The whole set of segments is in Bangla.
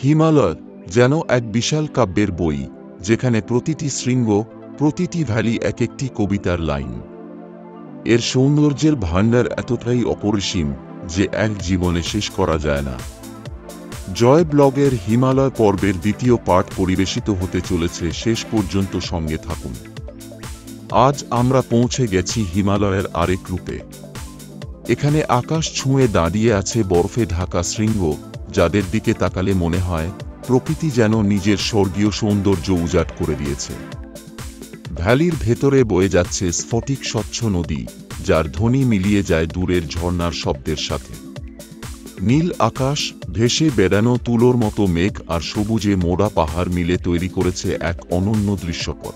হিমালয় যেন এক বিশাল কাব্যের বই, যেখানে প্রতিটি শৃঙ্গ, প্রতিটি ভ্যালি এক একটি কবিতার লাইন। এর সৌন্দর্যের ভাণ্ডার এতটাই অপরিসীম যে এক জীবনে শেষ করা যায় না। জয় ব্লগের হিমালয় পর্বের দ্বিতীয় পার্ট পরিবেশিত হতে চলেছে, শেষ পর্যন্ত সঙ্গে থাকুন। আজ আমরা পৌঁছে গেছি হিমালয়ের আরেক রূপে। এখানে আকাশ ছুঁয়ে দাঁড়িয়ে আছে বরফে ঢাকা শৃঙ্গ, যাদের দিকে তাকালে মনে হয় প্রকৃতি যেন নিজের স্বর্গীয় সৌন্দর্য উজাট করে দিয়েছে। ভ্যালির ভেতরে বয়ে যাচ্ছে স্ফটিক স্বচ্ছ নদী, যার ধ্বনি মিলিয়ে যায় দূরের ঝর্ণার শব্দের সাথে। নীল আকাশ, ভেসে বেড়ানো তুলোর মতো মেঘ আর সবুজে মোড়া পাহাড় মিলে তৈরি করেছে এক অনন্য দৃশ্যপট।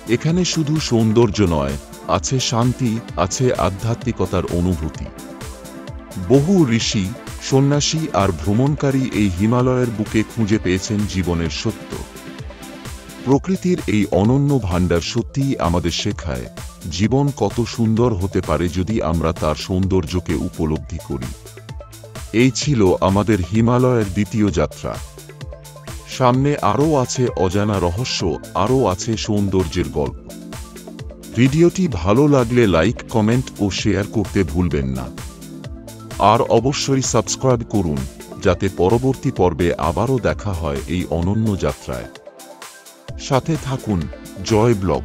এখানে শুধু সৌন্দর্য নয়, আছে শান্তি, আছে আধ্যাত্মিকতার অনুভূতি। বহু ঋষি, সন্ন্যাসী আর ভ্রমণকারী এই হিমালয়ের বুকে খুঁজে পেয়েছেন জীবনের সত্য। প্রকৃতির এই অনন্য ভাণ্ডার সত্যিই আমাদের শেখায় জীবন কত সুন্দর হতে পারে যদি আমরা তার সৌন্দর্যকে উপলব্ধি করি। এই ছিল আমাদের হিমালয়ের দ্বিতীয় যাত্রা। সামনে আরও আছে অজানা রহস্য, আরও আছে সৌন্দর্যের গল্প। ভিডিওটি ভালো লাগলে লাইক, কমেন্ট ও শেয়ার করতে ভুলবেন না। আর অবশ্যই সাবস্ক্রাইব করুন, যাতে পরবর্তী পর্বে আবারও দেখা হয় এই অনন্য যাত্রায়। সাথে থাকুন জয় ব্লগ।